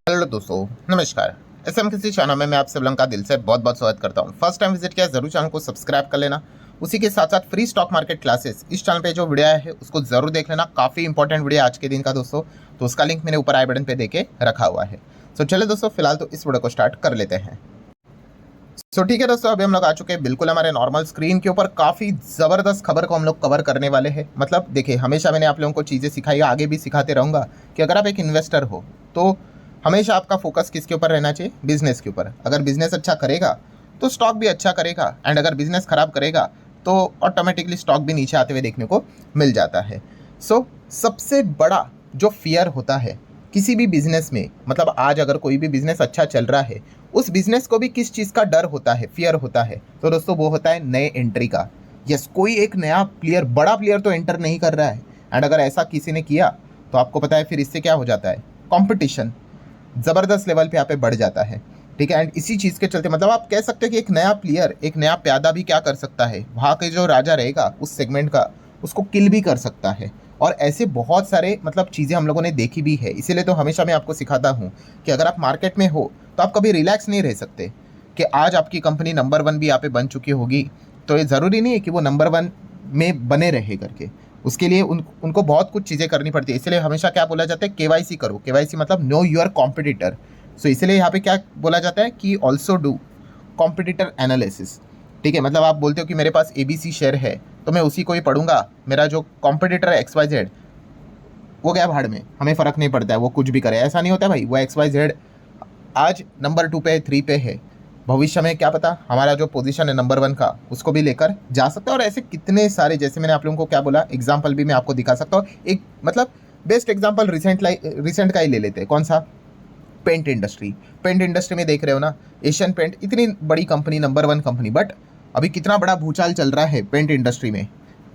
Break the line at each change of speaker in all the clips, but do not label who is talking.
Hello दोस्तों, नमस्कार। SMKC channel में मैं आप सब लोगों का दिल से बहुत बहुत स्वागत करता हूं। फर्स्ट टाइम विजिट किया जरूर चैनल को सब्सक्राइब कर लेना। उसी के साथ साथ फ्री स्टॉक मार्केट क्लासेस इस चैनल पे जो वीडियो है उसको जरूर देख लेना। काफ़ी इंपॉर्टेंट वीडियो आज के दिन का दोस्तों, तो उसका लिंक मैंने ऊपर आई बटन पे देके रखा हुआ है। सो चले दोस्तों, फिलहाल तो इस वीडियो को स्टार्ट कर लेते हैं। सो ठीक है दोस्तों, अभी हम लोग आ चुके हैं बिल्कुल हमारे नॉर्मल स्क्रीन के ऊपर। काफ़ी ज़बरदस्त खबर को हम लोग कवर करने वाले हैं। मतलब देखिए, हमेशा मैंने आप लोगों को चीज़ें सिखाई है, आगे भी सिखाते रहूँगा कि अगर आप एक इन्वेस्टर हो तो हमेशा आपका फोकस किसके ऊपर रहना चाहिए? बिजनेस के ऊपर। अगर बिजनेस अच्छा करेगा तो स्टॉक भी अच्छा करेगा, एंड अगर बिजनेस खराब करेगा तो ऑटोमेटिकली स्टॉक भी नीचे आते हुए देखने को मिल जाता है। सो सबसे बड़ा जो फियर होता है किसी भी बिजनेस में, मतलब आज अगर कोई भी बिजनेस अच्छा चल रहा है, उस बिजनेस को भी किस चीज़ का डर होता है, फियर होता है, तो दोस्तों वो होता है नए एंट्री का। यस, कोई एक नया प्लेयर, बड़ा प्लेयर तो एंटर नहीं कर रहा है, एंड अगर ऐसा किसी ने किया तो आपको पता है फिर इससे क्या हो जाता है? कंपटीशन ज़बरदस्त लेवल पे यहाँ पे बढ़ जाता है। ठीक है, एंड इसी चीज़ के चलते मतलब आप कह सकते हैं कि एक नया प्लेयर, एक नया प्यादा भी क्या कर सकता है, वहाँ के जो राजा रहेगा उस सेगमेंट का, उसको किल भी कर सकता है। और ऐसे बहुत सारे मतलब चीज़ें हम लोगों ने देखी भी है। इसीलिए तो हमेशा मैं आपको सिखाता हूँ कि अगर आप मार्केट में हो तो आप कभी रिलैक्स नहीं रह सकते कि आज आपकी कंपनी नंबर 1 भी यहाँ पे बन चुकी होगी तो ये ज़रूरी नहीं है कि वो नंबर 1 में बने रहे करके। उसके लिए उनको बहुत कुछ चीज़ें करनी पड़ती है। इसलिए हमेशा क्या बोला जाता है? केवाईसी करो। केवाईसी मतलब नो योर कॉम्पिटिटर। सो इसलिए यहाँ पे क्या बोला जाता है कि ऑल्सो डू कॉम्पिटिटर एनालिसिस। ठीक है, मतलब आप बोलते हो कि मेरे पास ABC शेयर है तो मैं उसी को ही पढ़ूंगा, मेरा जो कॉम्पिटिटर है XYZ वो गया भाड़ में, हमें फ़र्क नहीं पड़ता है वो कुछ भी करे। ऐसा नहीं होता भाई। वो XYZ आज नंबर 2 पे है, 3 पे है, भविष्य में क्या पता हमारा जो पोजीशन है नंबर 1 का उसको भी लेकर जा सकता है। और ऐसे कितने सारे, जैसे मैंने आप लोगों को क्या बोला, एग्जाम्पल भी मैं आपको दिखा सकता हूँ। एक मतलब बेस्ट एग्जाम्पल रिसेंट का ही ले लेते हैं। कौन सा? Paint industry. पेंट इंडस्ट्री में देख रहे हो ना, एशियन पेंट इतनी बड़ी कंपनी, नंबर 1 कंपनी, बट अभी कितना बड़ा भूचाल चल रहा है पेंट इंडस्ट्री में।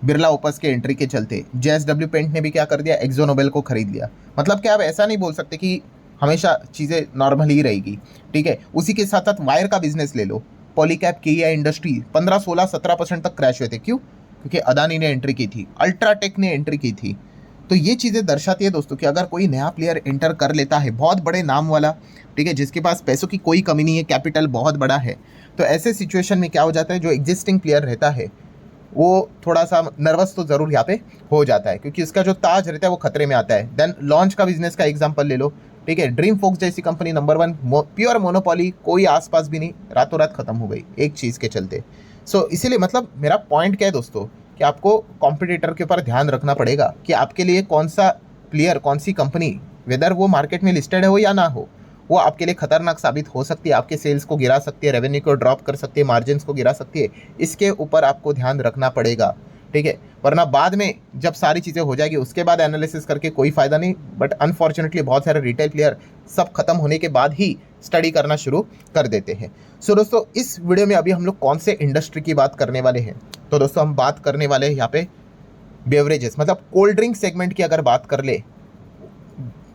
बिरला ओपस के एंट्री के चलते JSW पेंट ने भी क्या कर दिया? एक्जो नोबेल को खरीद लिया। मतलब क्या आप ऐसा नहीं बोल सकते कि हमेशा चीज़ें नॉर्मल ही रहेगी। ठीक है, उसी के साथ साथ वायर का बिजनेस ले लो। पॉलीकैब KEI इंडस्ट्री 15, 16, 17% तक क्रैश हुए थे। क्यों? क्योंकि अदानी ने एंट्री की थी, अल्ट्राटेक ने एंट्री की थी। तो ये चीज़ें दर्शाती है दोस्तों कि अगर कोई नया प्लेयर एंटर कर लेता है, बहुत बड़े नाम वाला, ठीक है, जिसके पास पैसों की कोई कमी नहीं है, कैपिटल बहुत बड़ा है, तो ऐसे सिचुएशन में क्या हो जाता है? जो एग्जिस्टिंग प्लेयर रहता है वो थोड़ा सा नर्वस तो ज़रूर यहाँ पे हो जाता है, क्योंकि उसका जो ताज रहता है वो खतरे में आता है। देन लॉन्च का बिजनेस का एग्जांपल ले लो। ठीक है, ड्रीम फोक्स जैसी कंपनी नंबर 1, प्योर मोनोपोली, कोई आसपास भी नहीं, रातों रात खत्म हो गई एक चीज़ के चलते। सो इसीलिए मतलब मेरा पॉइंट क्या है दोस्तों, कि आपको कॉम्पिटिटर के ऊपर ध्यान रखना पड़ेगा कि आपके लिए कौन सा प्लेयर, कौन सी कंपनी, वेदर वो मार्केट में लिस्टेड हो या ना हो, वो आपके लिए खतरनाक साबित हो सकती है। आपके सेल्स को गिरा सकती है, रेवेन्यू को ड्रॉप कर सकती है, मार्जिन्स को गिरा सकती है। इसके ऊपर आपको ध्यान रखना पड़ेगा। ठीक है, वरना बाद में जब सारी चीज़ें हो जाएगी उसके बाद एनालिसिस करके कोई फ़ायदा नहीं। बट अनफॉर्चुनेटली बहुत सारे रिटेल प्लेयर सब खत्म होने के बाद ही स्टडी करना शुरू कर देते हैं। सो दोस्तों, इस वीडियो में अभी हम लोग कौन से इंडस्ट्री की बात करने वाले हैं? तो दोस्तों हम बात करने वाले हैं यहाँ पे बेवरेजेस, मतलब कोल्ड ड्रिंक सेगमेंट की अगर बात कर ले,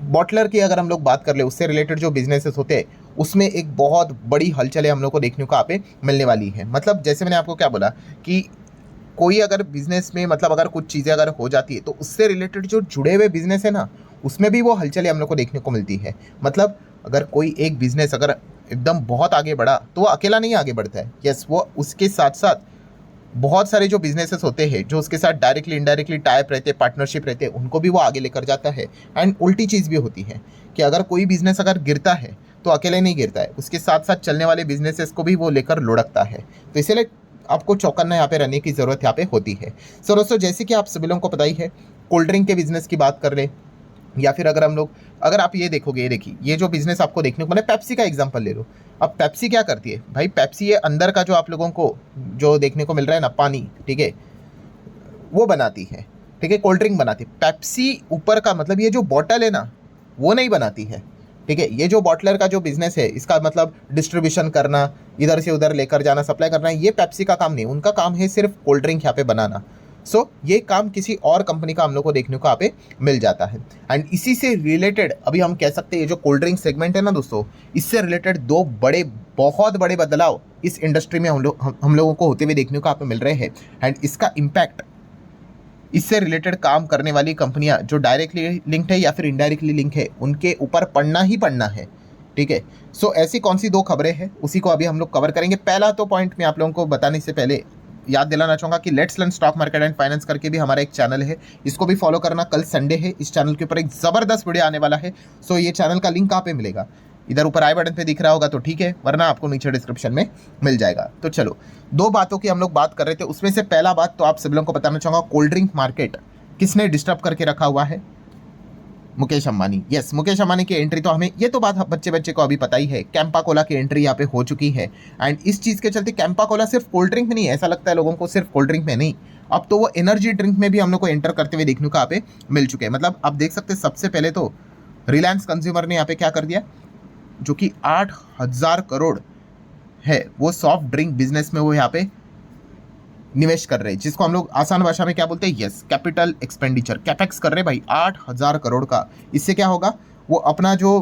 बॉटलर की अगर हम लोग बात कर ले, उससे रिलेटेड जो बिजनेसेस होते हैं उसमें एक बहुत बड़ी हलचलें हम लोग को देखने को यहाँ पे मिलने वाली है। मतलब जैसे मैंने आपको क्या बोला कि कोई अगर बिजनेस में, मतलब अगर कुछ चीज़ें अगर हो जाती है तो उससे रिलेटेड जो जुड़े हुए बिजनेस है ना, उसमें भी वो हलचलें हम लोग को देखने को मिलती है। मतलब अगर कोई एक बिजनेस अगर एकदम बहुत आगे बढ़ा तो वो अकेला नहीं आगे बढ़ता है। यस, वो उसके साथ साथ बहुत सारे जो बिजनेसेस होते हैं जो उसके साथ डायरेक्टली इनडायरेक्टली टाइप रहते हैं, पार्टनरशिप रहते हैं, उनको भी वो आगे लेकर जाता है। एंड उल्टी चीज़ भी होती है कि अगर कोई बिजनेस अगर गिरता है तो अकेले नहीं गिरता है, उसके साथ साथ चलने वाले बिजनेसेस को भी वो लेकर लुढ़कता है। तो इसलिए आपको चौकन्ना यहाँ पे रहने की ज़रूरत यहाँ पे होती है। सो दोस्तों, जैसे कि आप सभी लोगों को पता ही है, कोल्ड ड्रिंक के बिजनेस की बात कर ले, या फिर अगर हम लोग, अगर आप ये देखोगे, ये देखिए, ये जो बिजनेस आपको देखने को, मैंने पेप्सी का एग्जांपल ले लो। अब पेप्सी क्या करती है भाई? पेप्सी ये अंदर का जो आप लोगों को जो देखने को मिल रहा है ना, पानी, ठीक है, वो बनाती है। ठीक है, कोल्ड ड्रिंक बनाती है। पेप्सी ऊपर का, मतलब ये जो बॉटल है ना, वो नहीं बनाती है। ठीक है, ये जो बॉटलर का जो बिजनेस है, इसका मतलब डिस्ट्रीब्यूशन करना, इधर से उधर लेकर जाना, सप्लाई करना, ये पेप्सी का काम नहीं। उनका काम है सिर्फ कोल्ड ड्रिंक यहाँ पे बनाना। सो ये काम किसी और कंपनी का हम लोग को देखने को यहाँ पे मिल जाता है। एंड इसी से रिलेटेड अभी हम कह सकते हैं, ये जो कोल्ड ड्रिंक सेगमेंट है ना दोस्तों, इससे रिलेटेड दो बड़े, बहुत बड़े बदलाव इस इंडस्ट्री में हम लोगों को होते हुए देखने को यहाँ पे मिल रहे हैं। एंड इसका इम्पैक्ट इससे रिलेटेड काम करने वाली कंपनियां जो डायरेक्टली लिंक्ड है या फिर इनडायरेक्टली लिंक है, उनके ऊपर पढ़ना ही पढ़ना है। ठीक है, सो ऐसी कौन सी दो खबरें हैं, उसी को अभी हम लोग कवर करेंगे। पहला तो पॉइंट मैं आप लोगों को बताने से पहले याद दिलाना चाहूँगा कि let's learn stock market and finance करके भी हमारा एक चैनल है, इसको भी फॉलो करना। कल संडे है, इस चैनल के ऊपर एक ज़बरदस्त वीडियो आने वाला है। सो ये चैनल का लिंक कहाँ पे मिलेगा, इधर ऊपर आई बटन पे दिख रहा होगा तो ठीक है, वरना आपको नीचे डिस्क्रिप्शन में मिल जाएगा। तो चलो, दो बातों की हम लोग बात कर रहे थे, उसमें से पहला बात तो आप सभी लोगों को बताना चाहूँगा, कोल्ड ड्रिंक मार्केट किसने डिस्टर्ब करके रखा हुआ है? मुकेश अंबानी। यस, मुकेश अंबानी की एंट्री तो हमें, ये तो बात बच्चे बच्चे को अभी पता ही है, कैंपा कोला की एंट्री यहाँ पे हो चुकी है। एंड इस चीज़ के चलते कैंपा कोला सिर्फ कोल्ड ड्रिंक में नहीं, ऐसा लगता है लोगों को सिर्फ कोल्ड ड्रिंक में नहीं, अब तो वो एनर्जी ड्रिंक में भी हम लोग को एंटर करते हुए देखने को यहाँ पे मिल चुके हैं। मतलब आप देख सकते हैं, सबसे पहले तो रिलायंस कंज्यूमर ने यहाँ पे क्या कर दिया, जो कि 8,000 करोड़ है वो सॉफ्ट ड्रिंक बिजनेस में वो यहाँ पे निवेश कर रहे हैं, जिसको हम लोग आसान भाषा में क्या बोलते हैं, यस, कैपिटल एक्सपेंडिचर, कैपेक्स कर रहे हैं भाई 8,000 करोड़ का। इससे क्या होगा, वो अपना जो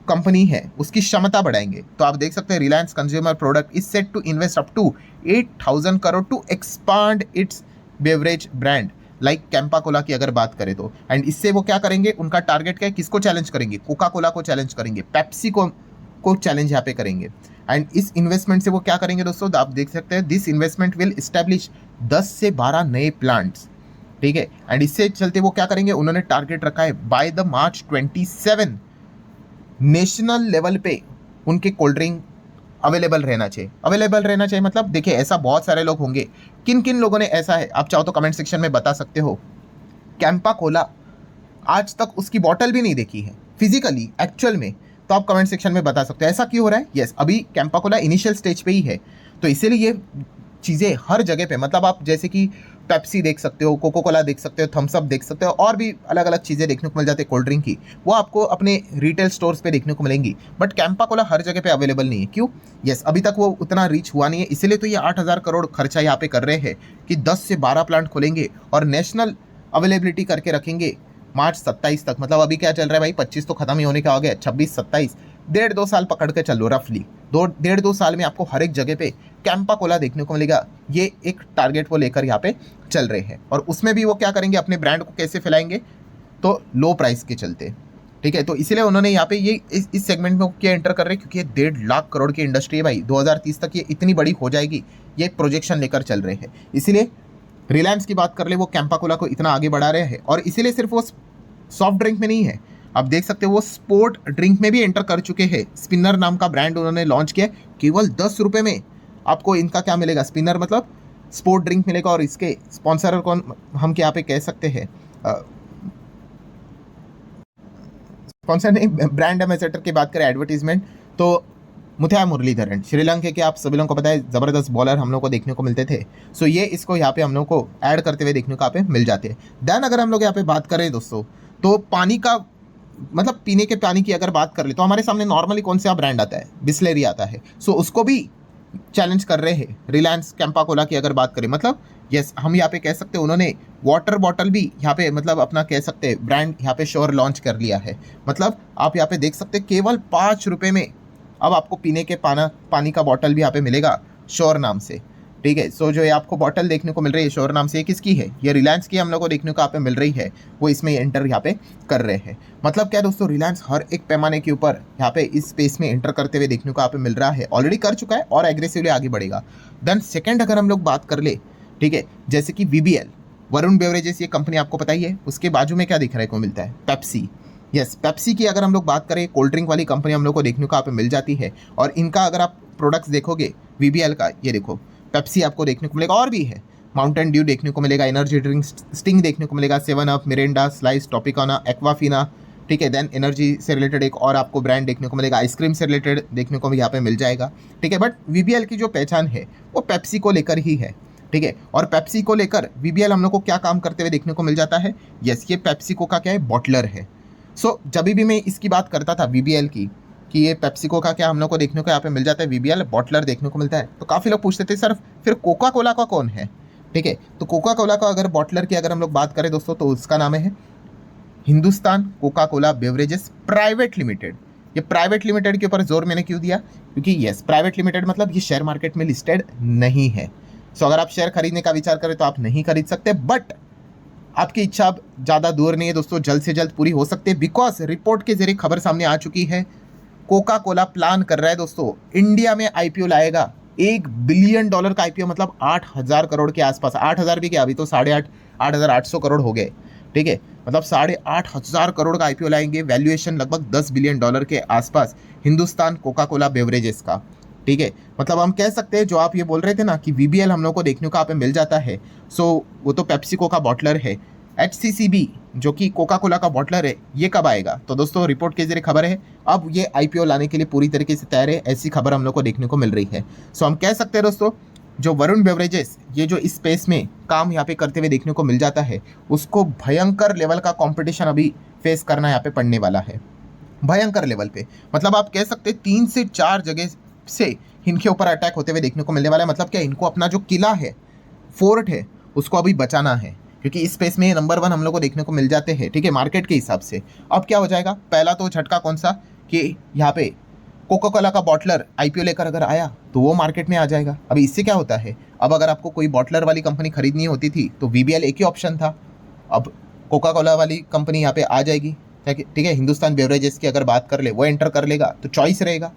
कंपनी है उसकी क्षमता बढ़ाएंगे। तो आप देख सकते हैं Reliance consumer product is set to invest up to 8,000 crore to expand its beverage brand like Campa Cola की अगर बात करें तो। एंड इससे वो क्या करेंगे, उनका टारगेट क्या है, किसको चैलेंज करेंगे, कोका कोला को चैलेंज करेंगे, पेप्सी को चैलेंज यहाँ पे करेंगे। एंड इस इन्वेस्टमेंट से वो क्या करेंगे दोस्तों, तो आप देख सकते हैं, दिस इन्वेस्टमेंट विल इस्टेब्लिश 10 से 12 नए प्लांट्स। ठीक है, एंड इससे चलते वो क्या करेंगे, उन्होंने टारगेट रखा है by the March 27 national level पे उनके कोल्ड ड्रिंक अवेलेबल रहना चाहिए। अवेलेबल रहना चाहिए मतलब देखिए, ऐसा बहुत सारे लोग होंगे, किन किन लोगों ने ऐसा है आप चाहो तो कमेंट सेक्शन में बता सकते हो। कैंपा कोला आज तक उसकी बॉटल भी नहीं देखी है फिजिकली, एक्चुअल में, तो आप कमेंट सेक्शन में बता सकते हो ऐसा क्यों हो रहा है। यस, अभी कैंपा कोला इनिशियल स्टेज पे ही है, तो इसीलिए ये चीज़ें हर जगह पे, मतलब आप जैसे कि पेप्सी देख सकते हो, कोको कोला देख सकते हो, थम्स अप देख सकते हो, और भी अलग अलग चीज़ें देखने को मिल जाती है कोल्ड ड्रिंक की, वो आपको अपने रिटेल स्टोर्स पे देखने को मिलेंगी। बट कैंपा कोला हर जगह पे अवेलेबल नहीं है, क्यों? यस, अभी तक वो उतना रीच हुआ नहीं है, इसीलिए तो ये 8,000 करोड़ खर्चा यहाँ पे कर रहे हैं कि 10 से 12 प्लांट खोलेंगे और नेशनल अवेलेबिलिटी करके रखेंगे मार्च 27 तक। मतलब अभी क्या चल रहा है भाई, 25 तो खत्म ही होने का हो गया, 26, 27, 1.5-2 साल पकड़ के चलो रफली, 1.5-2 साल में आपको हर एक जगह पे कैंपा कोला देखने को मिलेगा। ये एक टारगेट वो लेकर यहाँ पे चल रहे हैं, और उसमें भी वो क्या करेंगे, अपने ब्रांड को कैसे फैलाएंगे, तो लो प्राइस के चलते। ठीक है, तो इसीलिए उन्होंने यहाँ पे ये इस सेगमेंट में क्या एंटर कर रहे हैं, क्योंकि ये 1.5 लाख करोड़ की इंडस्ट्री है भाई, 2030 तक ये इतनी बड़ी हो जाएगी, ये एक प्रोजेक्शन लेकर चल रहे हैं। इसीलिए रिलायंस की बात कर ले, वो कैंपा कोला को इतना आगे बढ़ा रहे हैं, और इसीलिए सिर्फ वो सॉफ्ट ड्रिंक में नहीं है, आप देख सकते हो वो स्पोर्ट ड्रिंक में भी एंटर कर चुके हैं। स्पिनर नाम का ब्रांड उन्होंने लॉन्च किया, केवल 10 रुपये में आपको इनका क्या मिलेगा, स्पिनर मतलब स्पोर्ट ड्रिंक मिलेगा। और इसके स्पॉन्सर कौन हम क्या पे कह सकते हैं, स्पॉन्सर नहीं, ब्रांड एम्बेसडर की बात करें, एडवर्टीजमेंट, तो मुथैया मुरलीधरन, श्रीलंका के, आप सभी लोगों को पता है ज़बरदस्त बॉलर हम लोग को देखने को मिलते थे। सो ये इसको यहाँ पे हम लोग को ऐड करते हुए देखने को यहाँ पे मिल जाते हैं। देन अगर हम लोग यहाँ पे बात करें दोस्तों, तो पानी का मतलब पीने के पानी की अगर बात कर ले, तो हमारे सामने नॉर्मली कौन सा ब्रांड आता है, बिस्लेरी आता है। सो उसको भी चैलेंज कर रहे हैं रिलायंस कैंपा कोला की अगर बात करें। मतलब यस, हम यहाँ पे कह सकते हैं उन्होंने वाटर बॉटल भी यहाँ पे मतलब अपना कह सकते हैं ब्रांड यहाँ पे श्योर लॉन्च कर लिया है। मतलब आप यहाँ पे देख सकते हैं केवल 5 रुपये में अब आपको पीने के पानी का बॉटल भी यहाँ पे मिलेगा श्योर नाम से। ठीक है, सो जो ये आपको बॉटल देखने को मिल रही है श्योर नाम से, ये किसकी है, ये रिलायंस की हम लोग को देखने को यहाँ पे मिल रही है, वो इसमें एंटर यहाँ पे कर रहे हैं। मतलब क्या दोस्तों, रिलायंस हर एक पैमाने के ऊपर यहाँ पे इस स्पेस में एंटर करते हुए देखने को यहाँ पे मिल रहा है, ऑलरेडी कर चुका है और एग्रेसिवली आगे बढ़ेगा। देन सेकेंड अगर हम लोग बात कर ले, ठीक है, जैसे कि VBL, वरुण बेवरेजेस, ये कंपनी आपको पता ही है, उसके बाजू में क्या दिखने को मिलता है, पेप्सी। यस, पेप्सी की अगर हम लोग बात करें, कोल्ड ड्रिंक वाली कंपनी हम लोग को देखने को यहाँ पे मिल जाती है। और इनका अगर आप प्रोडक्ट्स देखोगे VBL का, ये देखो पेप्सी आपको देखने को मिलेगा, और भी है, माउंटेन ड्यू देखने को मिलेगा, एनर्जी ड्रिंक स्टिंग देखने को मिलेगा, 7 अप, मिरिंडा, स्लाइस, टॉपिकाना, एक्वाफिना। ठीक है, देन एनर्जी से रिलेटेड एक और आपको ब्रांड देखने को मिलेगा, आइसक्रीम से रिलेटेड देखने को भी यहाँ पे मिल जाएगा। ठीक है, बट VBL की जो पहचान है वो पेप्सी को लेकर ही है। ठीक है, और पेप्सी को लेकर VBL हम लोग को क्या काम करते हुए देखने को मिल जाता है, यस, ये पेप्सी को का क्या है, बॉटलर है। सो जब भी मैं इसकी बात करता था VBL की, कि ये पेप्सिको का क्या हम लोग को देखने को यहाँ पे मिल जाता है, VBL बॉटलर देखने को मिलता है, तो काफ़ी लोग पूछते थे सर फिर कोका कोला का कौन है। ठीक है, तो कोका कोला का अगर बॉटलर की अगर हम लोग बात करें दोस्तों, तो उसका नाम है Hindustan Coca Cola beverages private limited. ये प्राइवेट लिमिटेड के ऊपर जोर मैंने क्यों दिया, क्योंकि यस, प्राइवेट लिमिटेड मतलब ये शेयर मार्केट में लिस्टेड नहीं है। सो अगर आप शेयर खरीदने का विचार करें तो आप नहीं खरीद सकते, बट आपकी इच्छा अब ज़्यादा दूर नहीं है दोस्तों, जल्द से जल्द पूरी हो सकती है, बिकॉज रिपोर्ट के जरिए खबर सामने आ चुकी है। कोका कोला प्लान कर रहा है दोस्तों, इंडिया में आईपीओ लाएगा। $1 बिलियन का आईपीओ, मतलब 8,000 करोड़ के आसपास। 8,000 भी क्या, अभी तो 8,800 करोड़ हो गए, ठीक है। मतलब 8,500 करोड़ का आईपीओ लाएंगे, वैल्यूएशन लगभग $10 बिलियन के आसपास, हिंदुस्तान कोका कोला बेवरेजेस का, ठीक है। मतलब हम कह सकते हैं, जो आप ये बोल रहे थे ना कि वीबीएल हम लोग को देखने को यहाँ पे मिल जाता है, सो वो तो पेप्सिको का बॉटलर है। एचसीसीबी जो कि कोका कोला का बॉटलर है, ये कब आएगा? तो दोस्तों रिपोर्ट के जरिए खबर है, अब ये आईपीओ लाने के लिए पूरी तरीके से तैयार है, ऐसी खबर हम लोग को देखने को मिल रही है। सो हम कह सकते हैं दोस्तों, जो वरुण बेवरेजेस ये जो इस स्पेस में काम यहाँ पे करते हुए देखने को मिल जाता है, उसको भयंकर लेवल का कंपटीशन अभी फेस करना यहाँ पे पड़ने वाला है, भयंकर लेवल पे। मतलब आप कह सकते हैं 3 से 4 जगह से इनके ऊपर अटैक होते हुए देखने को मिलने वाला है। मतलब क्या, इनको अपना जो किला है, फोर्ट है, उसको अभी बचाना है, क्योंकि इस स्पेस में नंबर 1 हम लोग को देखने को मिल जाते हैं, ठीक है, मार्केट के हिसाब से। अब क्या हो जाएगा, पहला तो झटका कौन सा, कि यहाँ पे कोका कोला का बॉटलर आईपीओ लेकर अगर आया तो वो मार्केट में आ जाएगा। अभी इससे क्या होता है, अब अगर आपको कोई बॉटलर वाली कंपनी खरीदनी होती थी तो वीबीएल एक ही ऑप्शन था, अब कोका कोला वाली कंपनी यहाँ पे आ जाएगी, ठीक है। हिंदुस्तान बेवरेजेस की अगर बात कर ले, वो एंटर कर लेगा तो चॉइस रहेगा,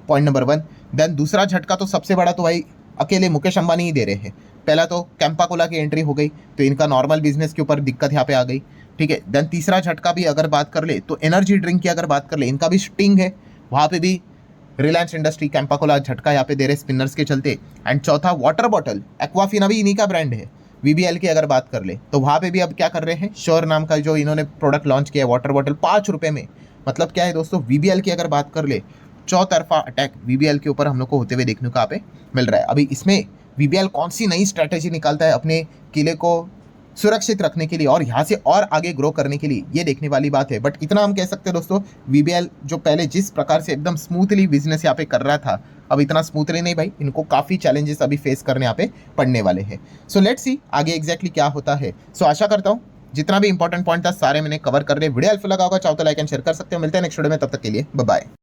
पॉइंट नंबर 1। देन दूसरा झटका तो सबसे बड़ा तो भाई अकेले मुकेश अंबानी ही दे रहे हैं। पहला तो कैंपा कोला की एंट्री हो गई, तो इनका नॉर्मल बिजनेस के ऊपर दिक्कत यहाँ पे आ गई, ठीक है। देन तीसरा झटका भी अगर बात कर ले तो एनर्जी ड्रिंक की अगर बात कर ले, इनका भी स्टिंग है, वहाँ पे भी रिलायंस इंडस्ट्री कैंपा कोला झटका यहाँ पे दे रहे स्पिनर्स के चलते। एंड चौथा वाटर बॉटल एक्वाफिना भी इन्हीं का ब्रांड है, वीबीएल की अगर बात कर ले तो वहाँ पे भी अब क्या कर रहे हैं, श्योर नाम का जो इन्होंने प्रोडक्ट लॉन्च किया है, वाटर बॉटल 5 रुपये में। मतलब क्या है दोस्तों, वीबीएल की अगर बात कर ले, चौतरफा अटैक वीबीएल के ऊपर हम लोग को होते हुए देखने को यहाँ पे मिल रहा है। अभी इसमें वीबीएल कौन सी नई स्ट्रैटेजी निकालता है अपने किले को सुरक्षित रखने के लिए और यहाँ से और आगे ग्रो करने के लिए, ये देखने वाली बात है। बट इतना हम कह सकते हैं दोस्तों, वीबीएल जो पहले जिस प्रकार से एकदम स्मूथली बिजनेस यहाँ पे कर रहा था, अब इतना स्मूथली नहीं भाई, इनको काफ़ी चैलेंजेस अभी फेस करने यहाँ पे पड़ने वाले हैं। सो लेट्स सी आगे एग्जैक्टली क्या होता है। सो आशा करता हूँ जितना भी इंपॉर्टेंट पॉइंट था सारे मैंने कवर कर रहे। वीडियो हेल्पफुल लगा होगा, चाहो तो लाइक एंड शेयर कर सकते हो। मिलते हैं नेक्स्ट वीडियो में, तब तक के लिए बाय बाय।